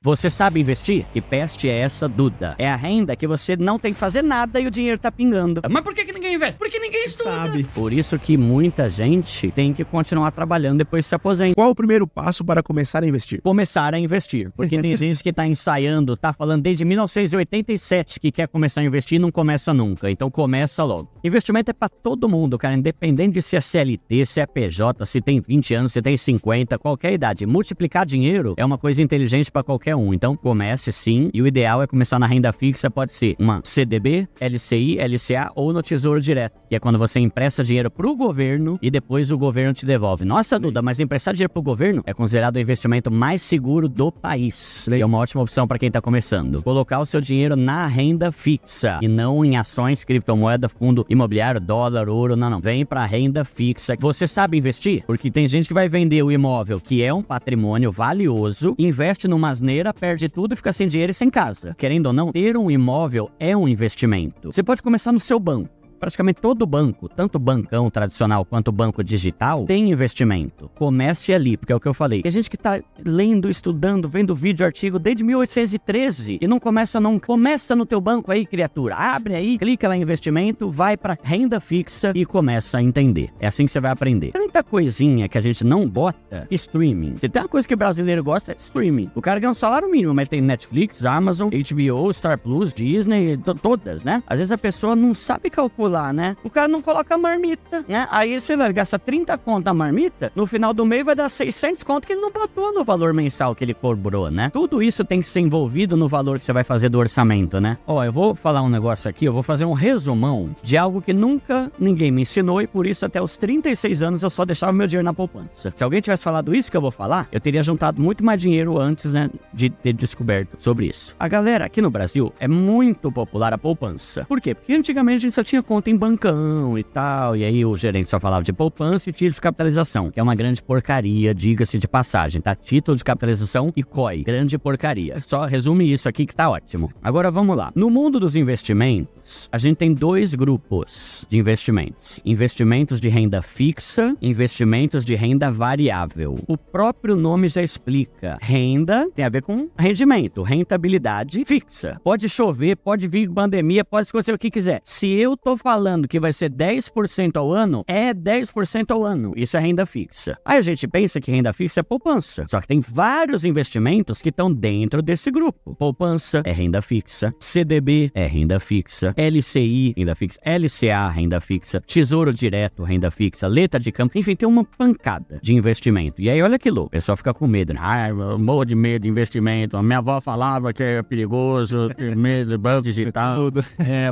Você sabe investir? Que peste é essa, Duda? É a renda que você não tem que fazer nada e o dinheiro tá pingando. Mas por que ninguém investe? Porque ninguém estuda. Sabe. Por isso que muita gente tem que continuar trabalhando depois que se aposenta. Qual o primeiro passo para começar a investir? Começar a investir. Porque tem gente que tá ensaiando, tá falando desde 1987 que quer começar a investir e não começa nunca. Então começa logo. Investimento é pra todo mundo, cara. Independente de se é CLT, se é PJ, se tem 20 anos, se tem 50, qualquer idade. Multiplicar dinheiro é uma coisa inteligente pra qualquer um. Então comece sim. E o ideal é começar na renda fixa. Pode ser uma CDB, LCI, LCA ou no Tesouro Direto. Que é quando você empresta dinheiro pro governo e depois o governo te devolve. Nossa, Duda, mas emprestar dinheiro pro governo é considerado o investimento mais seguro do país. É uma ótima opção para quem tá começando. Colocar o seu dinheiro na renda fixa e não em ações, criptomoeda, fundo imobiliário, dólar, ouro, não. Vem pra renda fixa. Você sabe investir? Porque tem gente que vai vender o imóvel, que é um patrimônio valioso, investe numa asneira, perde tudo e fica sem dinheiro e sem casa. Querendo ou não, ter um imóvel é um investimento. Você pode começar no seu banco. Praticamente todo banco, tanto bancão tradicional quanto banco digital, tem investimento. Comece ali, porque é o que eu falei. Tem gente que tá lendo, estudando, vendo vídeo, artigo desde 1813 e não começa nunca. Começa no teu banco aí, criatura. Abre aí, clica lá em investimento, vai pra renda fixa e começa a entender. É assim que você vai aprender. Tanta coisinha que a gente não bota, streaming. Se tem uma coisa que o brasileiro gosta, é streaming. O cara ganha um salário mínimo, mas tem Netflix, Amazon, HBO, Star Plus, Disney, todas, né? Às vezes a pessoa não sabe calcular, né? O cara não coloca a marmita, né? Aí você vai gastar 30 conto na marmita, no final do mês vai dar 600 conto que ele não botou no valor mensal que ele cobrou, né? Tudo isso tem que ser envolvido no valor que você vai fazer do orçamento, né? Ó, eu vou falar um negócio aqui, eu vou fazer um resumão de algo que nunca ninguém me ensinou e por isso até os 36 anos eu só deixava meu dinheiro na poupança. Se alguém tivesse falado isso que eu vou falar, eu teria juntado muito mais dinheiro antes, né, de ter descoberto sobre isso. A galera aqui no Brasil é muito popular a poupança. Por quê? Porque antigamente a gente só tinha conta em bancão e tal, e aí o gerente só falava de poupança e título de capitalização, que é uma grande porcaria, diga-se de passagem, tá? Título de capitalização e COI, grande porcaria. Só resume isso aqui que tá ótimo. Agora vamos lá. No mundo dos investimentos, a gente tem dois grupos de investimentos. Investimentos de renda fixa, investimentos de renda variável. O próprio nome já explica. Renda tem a ver com rendimento, rentabilidade fixa. Pode chover, pode vir pandemia, pode acontecer o que quiser. Se eu tô falando que vai ser 10% ao ano, é 10% ao ano. Isso é renda fixa. Aí a gente pensa que renda fixa é poupança. Só que tem vários investimentos que estão dentro desse grupo. Poupança é renda fixa. CDB é renda fixa. LCI, renda fixa. LCA, renda fixa. Tesouro Direto, renda fixa. Letra de campo. Enfim, tem uma pancada de investimento. E aí, olha que louco. O pessoal fica com medo, né? Ah, eu morro de medo de investimento. A minha avó falava que é perigoso, ter medo de banco digital.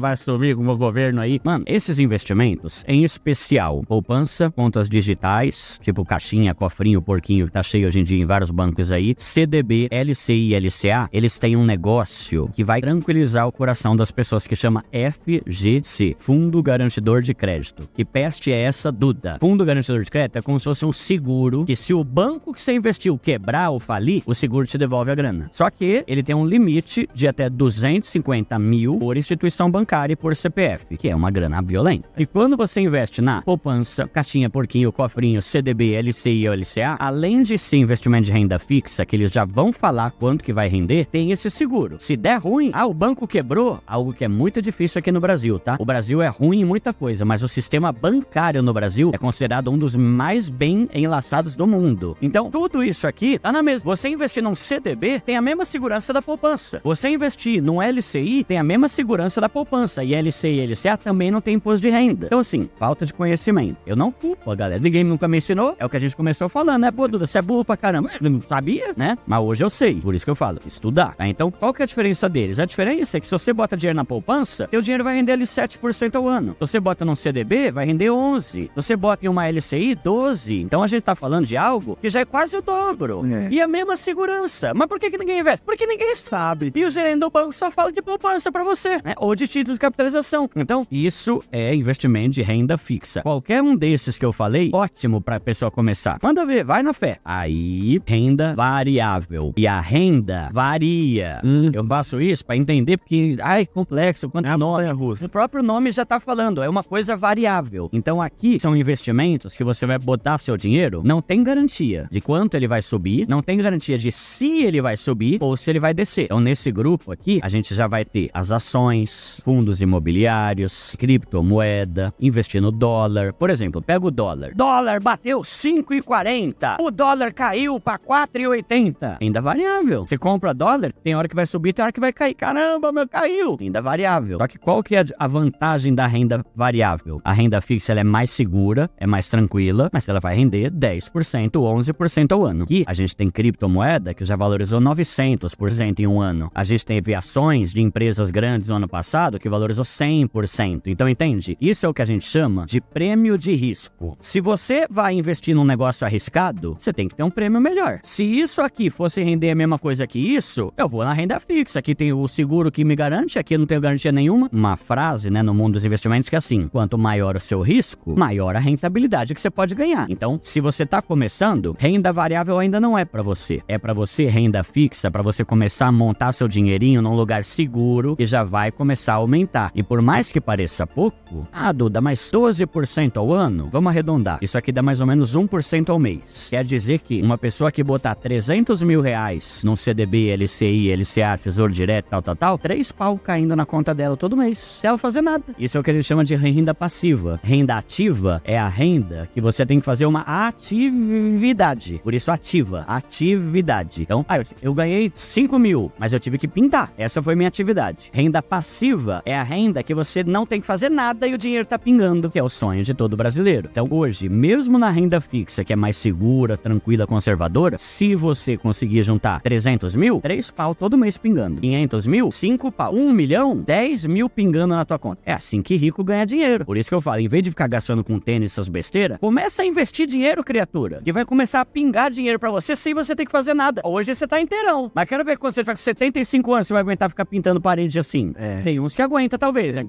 Vai sumir com o governo aí. Mano, esses investimentos, em especial, poupança, contas digitais, tipo caixinha, cofrinho, porquinho, que tá cheio hoje em dia em vários bancos aí, CDB, LCI e LCA, eles têm um negócio que vai tranquilizar o coração das pessoas, que chama FGC, Fundo Garantidor de Crédito. Que peste é essa, Duda? Fundo Garantidor de Crédito é como se fosse um seguro, que se o banco que você investiu quebrar ou falir, o seguro te devolve a grana. Só que ele tem um limite de até 250 mil por instituição bancária e por CPF, que é uma grana violenta. E quando você investe na poupança, caixinha, porquinho, cofrinho, CDB, LCI ou LCA, além de ser investimento de renda fixa, que eles já vão falar quanto que vai render, tem esse seguro. Se der ruim, o banco quebrou, algo que é muito difícil aqui no Brasil, tá? O Brasil é ruim em muita coisa, mas o sistema bancário no Brasil é considerado um dos mais bem enlaçados do mundo. Então, tudo isso aqui tá na mesma. Você investir num CDB tem a mesma segurança da poupança. Você investir num LCI tem a mesma segurança da poupança. E LCI e LCA também não tem imposto de renda. Então, assim, falta de conhecimento. Eu não culpo a galera. Ninguém nunca me ensinou. É o que a gente começou falando, né? Pô, Duda, você é burro pra caramba. Eu não sabia, né? Mas hoje eu sei. Por isso que eu falo, estudar. Tá? Então, qual que é a diferença deles? A diferença é que se você bota dinheiro na poupança, teu dinheiro vai render ali 7% ao ano. Se você bota num CDB, vai render 11%. Se você bota em uma LCI, 12%. Então, a gente tá falando de algo que já é quase o dobro. E a mesma segurança. Mas por que ninguém investe? Porque ninguém sabe. E o gerente do banco só fala de poupança pra você, né? Ou de título de capitalização. Então, Isso é investimento de renda fixa. Qualquer um desses que eu falei, ótimo pra pessoa começar. Manda ver, vai na fé. Aí, renda variável. E a renda varia. Eu faço isso pra entender porque, complexo, quanto nome. O próprio nome já tá falando, é uma coisa variável. Então aqui são investimentos que você vai botar seu dinheiro, não tem garantia de quanto ele vai subir, não tem garantia de se ele vai subir ou se ele vai descer. Então nesse grupo aqui, a gente já vai ter as ações, fundos imobiliários, criptomoeda, investir no dólar. Por exemplo, pega o dólar. Dólar bateu 5,40. O dólar caiu para 4,80. Renda variável. Você compra dólar, tem hora que vai subir, tem hora que vai cair. Caramba, meu, caiu. Renda variável. Só que qual que é a vantagem da renda variável? A renda fixa ela é mais segura, é mais tranquila, mas ela vai render 10%, 11% ao ano. E a gente tem criptomoeda que já valorizou 900% em um ano. A gente teve ações de empresas grandes no ano passado que valorizou 100%. Então, entende? Isso é o que a gente chama de prêmio de risco. Se você vai investir num negócio arriscado, você tem que ter um prêmio melhor. Se isso aqui fosse render a mesma coisa que isso, eu vou na renda fixa. Aqui tem o seguro que me garante, aqui eu não tenho garantia nenhuma. Uma frase, né, no mundo dos investimentos que é assim, quanto maior o seu risco, maior a rentabilidade que você pode ganhar. Então, se você tá começando, renda variável ainda não é pra você. É pra você renda fixa, pra você começar a montar seu dinheirinho num lugar seguro e já vai começar a aumentar. E por mais que pareça pouco, Duda, mas 12% ao ano? Vamos arredondar. Isso aqui dá mais ou menos 1% ao mês. Quer dizer que uma pessoa que botar 300 mil reais num CDB, LCI, LCA, Tesouro Direto, tal, 3 pau caindo na conta dela todo mês, sem ela fazer nada. Isso é o que a gente chama de renda passiva. Renda ativa é a renda que você tem que fazer uma atividade. Por isso, atividade. Então, eu ganhei 5 mil, mas eu tive que pintar. Essa foi minha atividade. Renda passiva é a renda que você não tem que fazer nada e o dinheiro tá pingando, que é o sonho de todo brasileiro. Então, hoje, mesmo na renda fixa, que é mais segura, tranquila, conservadora, se você conseguir juntar 300 mil, 3 pau todo mês pingando. 500 mil, 5 pau. 1 milhão, 10 mil pingando na tua conta. É assim que rico ganha dinheiro. Por isso que eu falo, em vez de ficar gastando com tênis essas besteiras, começa a investir dinheiro, criatura. Que vai começar a pingar dinheiro pra você sem você ter que fazer nada. Hoje você tá inteirão. Mas quero ver quando você tiver com 75 anos, você vai aguentar ficar pintando parede assim. Tem uns que aguenta, talvez, né?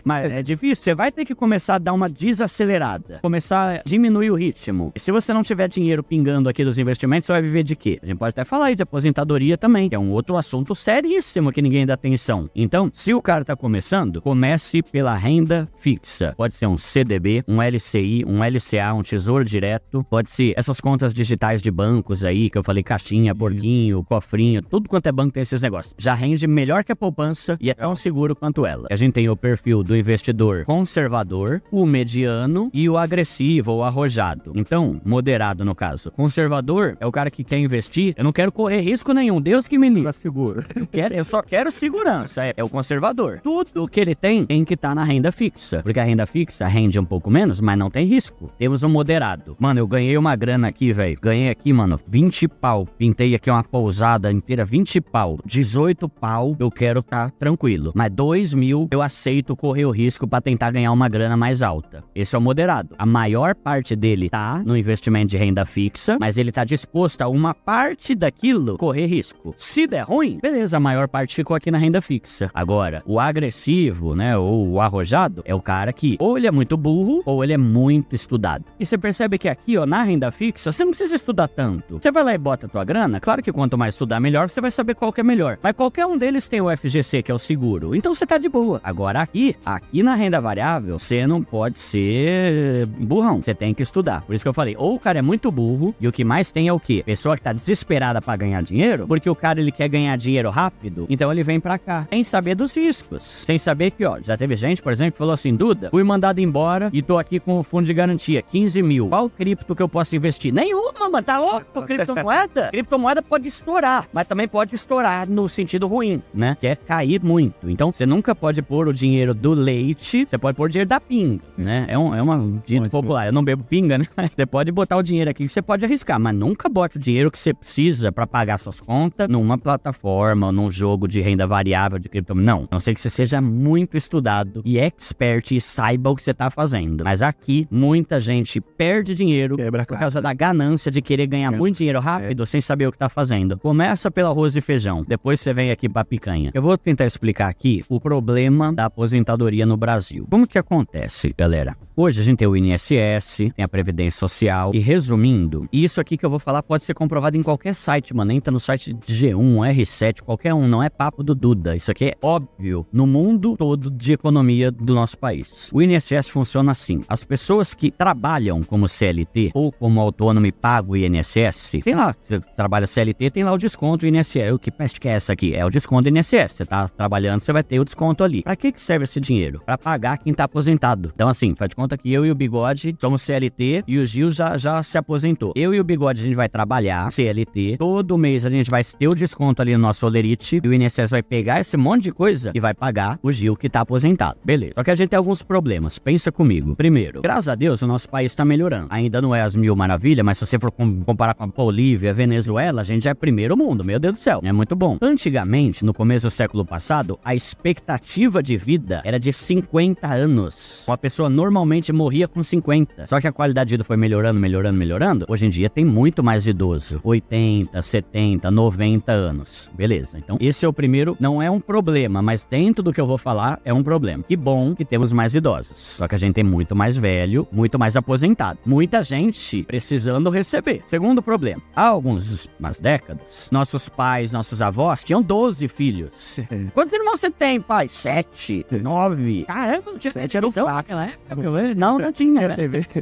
Mas é difícil. Você vai ter que começar a dar uma desacelerada. Começar a diminuir o ritmo. E se você não tiver dinheiro pingando aqui dos investimentos, você vai viver de quê? A gente pode até falar aí de aposentadoria também, que é um outro assunto seríssimo que ninguém dá atenção. Então, se o cara tá começando, comece pela renda fixa. Pode ser um CDB, um LCI, um LCA, um Tesouro Direto. Pode ser essas contas digitais de bancos aí, que eu falei caixinha, porquinho, cofrinho, tudo quanto é banco tem esses negócios. Já rende melhor que a poupança e é tão seguro quanto ela. A gente tem o perfil do investidor conservador, o mediano e o agressivo ou arrojado. Então, moderado no caso. Conservador é o cara que quer investir, eu não quero correr risco nenhum, Deus que me livre. Seguro. Eu só quero segurança, é o conservador. Tudo que ele tem que estar na renda fixa, porque a renda fixa rende um pouco menos, mas não tem risco. Temos um moderado. Mano, eu ganhei uma grana aqui, velho. Ganhei aqui, mano, 20 pau. Pintei aqui uma pousada inteira, 20 pau. 18 pau, eu quero estar tranquilo. Mas 2 mil, eu aceito correr o risco pra tentar ganhar uma grana mais alta. Esse é o moderado. A maior parte dele tá no investimento de renda fixa, mas ele tá disposto a uma parte daquilo correr risco. Se der ruim, beleza, a maior parte ficou aqui na renda fixa. Agora, o agressivo, né, ou o arrojado, é o cara que ou ele é muito burro, ou ele é muito estudado. E você percebe que aqui, ó, na renda fixa, você não precisa estudar tanto. Você vai lá e bota a tua grana, claro que quanto mais estudar melhor, você vai saber qual que é melhor. Mas qualquer um deles tem o FGC, que é o seguro. Então você tá de boa. Agora aqui na renda variável, você não pode ser burrão. Você tem que estudar. Por isso que eu falei, ou o cara é muito burro, e o que mais tem é o quê? Pessoa que tá desesperada pra ganhar dinheiro, porque o cara, ele quer ganhar dinheiro rápido, então ele vem pra cá, sem saber dos riscos. Sem saber que, ó, já teve gente, por exemplo, que falou assim, Duda, fui mandado embora e tô aqui com o fundo de garantia, 15 mil. Qual cripto que eu posso investir? Nenhuma, mano, tá louco? Criptomoeda? Criptomoeda pode estourar, mas também pode estourar no sentido ruim, né? Que é cair muito. Então, você nunca pode pôr o dinheiro do leite, você pode pôr o dinheiro da pinga, né? É uma dito popular. Eu não bebo pinga, né? Você pode botar o dinheiro aqui que você pode arriscar, mas nunca bote o dinheiro que você precisa pra pagar suas contas numa plataforma, num jogo de renda variável de criptomoeda. Não. A não ser que você seja muito estudado e expert e saiba o que você tá fazendo. Mas aqui, muita gente perde dinheiro por causa da ganância de querer ganhar muito dinheiro rápido sem saber o que tá fazendo. Começa pelo arroz e feijão, depois você vem aqui pra picanha. Eu vou tentar explicar aqui o problema da aposentadoria aposentadoria no Brasil. Como que acontece, galera? Hoje a gente tem o INSS, tem a Previdência Social e, resumindo, isso aqui que eu vou falar pode ser comprovado em qualquer site, mano. Entra no site de G1, R7, qualquer um, não é papo do Duda. Isso aqui é óbvio no mundo todo de economia do nosso país. O INSS funciona assim. As pessoas que trabalham como CLT ou como autônomo e pagam o INSS, tem lá, você trabalha CLT, tem lá o desconto do INSS. O que peste que é essa aqui? É o desconto do INSS. Você tá trabalhando, você vai ter o desconto ali. Pra que serve esse dinheiro? Pra pagar quem tá aposentado. Então assim, faz de conta que eu e o Bigode somos CLT e o Gil já se aposentou. Eu e o Bigode a gente vai trabalhar CLT. Todo mês a gente vai ter o desconto ali no nosso Olerite e o INSS vai pegar esse monte de coisa e vai pagar o Gil que tá aposentado. Beleza. Só que a gente tem alguns problemas. Pensa comigo. Primeiro, graças a Deus o nosso país tá melhorando. Ainda não é as mil maravilhas, mas se você for comparar com a Bolívia, Venezuela, a gente já é primeiro mundo. Meu Deus do céu. É muito bom. Antigamente, no começo do século passado, a expectativa de vida era de 50 anos. Uma pessoa normalmente morria com 50. Só que a qualidade de vida foi melhorando, melhorando, melhorando. Hoje em dia tem muito mais idoso. 80, 70, 90 anos. Beleza. Então, esse é o primeiro. Não é um problema, mas dentro do que eu vou falar, é um problema. Que bom que temos mais idosos. Só que a gente tem muito mais velho, muito mais aposentado. Muita gente precisando receber. Segundo problema. Há umas décadas, nossos pais, nossos avós tinham 12 filhos. Quantos irmãos você tem, pai? 7, 9. Caramba, não tinha 7 era o naquela época. Não tinha, né?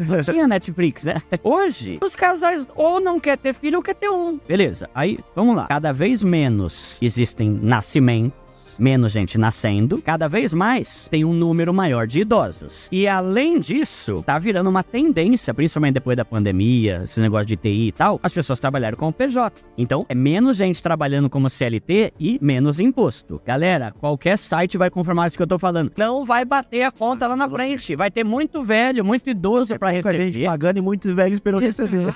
Não tinha Netflix, né? Hoje, os casais ou não quer ter filho ou quer ter um. Beleza, aí, vamos lá. Cada vez menos existem nascimentos, menos gente nascendo, cada vez mais tem um número maior de idosos. E além disso, tá virando uma tendência, principalmente depois da pandemia, esse negócio de TI e tal, as pessoas trabalharam como PJ. Então, é menos gente trabalhando como CLT e menos imposto. Galera, qualquer site vai confirmar isso que eu tô falando. Não vai bater a conta lá na frente. Vai ter muito velho, muito idoso pra receber. Gente pagando e muitos velhos esperando receber.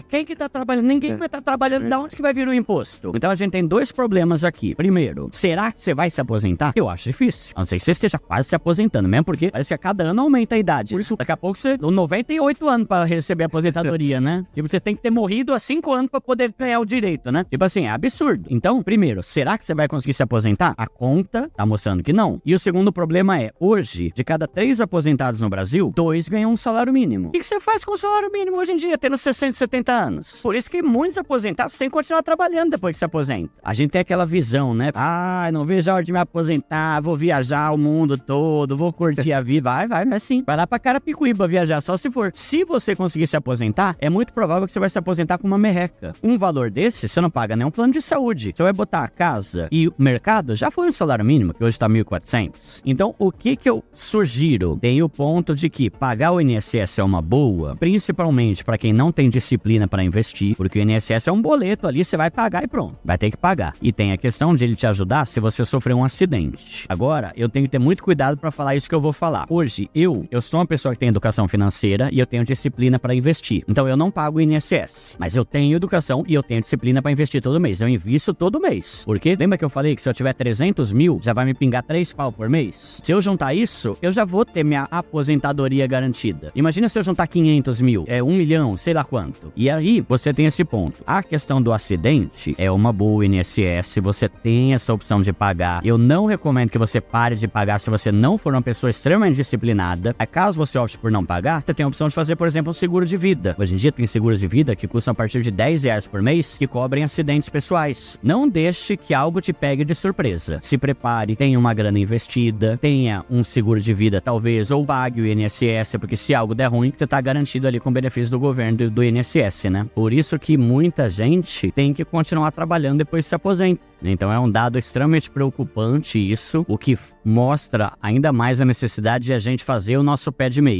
Quem que tá trabalhando? Ninguém vai estar trabalhando. Da onde que vai vir o imposto? Então, a gente tem dois problemas aqui. Primeiro, será que você vai se aposentar? Eu acho difícil. A não ser que você esteja quase se aposentando, mesmo porque parece que a cada ano aumenta a idade. Por isso, daqui a pouco você tem 98 anos pra receber a aposentadoria, né? Tipo, você tem que ter morrido há 5 anos pra poder ganhar o direito, né? Tipo assim, é absurdo. Então, primeiro, será que você vai conseguir se aposentar? A conta tá mostrando que não. E o segundo problema é, hoje, de cada 3 aposentados no Brasil, 2 ganham um salário mínimo. O que você faz com o salário mínimo hoje em dia, tendo 60, 70 anos? Por isso que muitos aposentados têm que continuar trabalhando depois que se aposenta. A gente tem aquela visão, né? Não vejo a hora de me aposentar, vou viajar o mundo todo, vou curtir a vida. Vai, mas sim. Vai lá pra Carapicuíba viajar, só se for. Se você conseguir se aposentar, é muito provável que você vai se aposentar com uma merreca. Um valor desse, você não paga nem um plano de saúde. Você vai botar a casa e o mercado, já foi um salário mínimo, que hoje tá 1.400. Então, o que eu sugiro? Tem o ponto de que pagar o INSS é uma boa, principalmente pra quem não tem disciplina pra investir, porque o INSS é um boleto ali, você vai pagar e pronto. Vai ter que pagar. E tem a questão de ele te ajudar se você sofrer um acidente. Agora, eu tenho que ter muito cuidado pra falar isso que eu vou falar. Hoje, eu sou uma pessoa que tem educação financeira e eu tenho disciplina pra investir. Então, eu não pago o INSS, mas eu tenho educação e eu tenho disciplina pra investir todo mês. Eu invisto todo mês. Porque, lembra que eu falei que se eu tiver 300 mil, já vai me pingar 3 pau por mês? Se eu juntar isso, eu já vou ter minha aposentadoria garantida. Imagina se eu juntar 500 mil, 1 milhão, sei lá quanto. E aí, você tem esse ponto. A questão do acidente é uma boa INSS, você tem essa opção de pagar. Eu não recomendo que você pare de pagar se você não for uma pessoa extremamente disciplinada. Caso você opte por não pagar, você tem a opção de fazer, por exemplo, um seguro de vida. Hoje em dia tem seguros de vida que custam a partir de R$10 por mês que cobrem acidentes pessoais. Não deixe que algo te pegue de surpresa. Se prepare, tenha uma grana investida, tenha um seguro de vida talvez, ou pague o INSS, porque se algo der ruim, você tá garantido ali com o benefício do governo do INSS, né? Por isso que muita gente tem que continuar trabalhando depois que se aposenta. Então é um dado extremamente preocupante isso, o que mostra ainda mais a necessidade de a gente fazer o nosso pé de meia.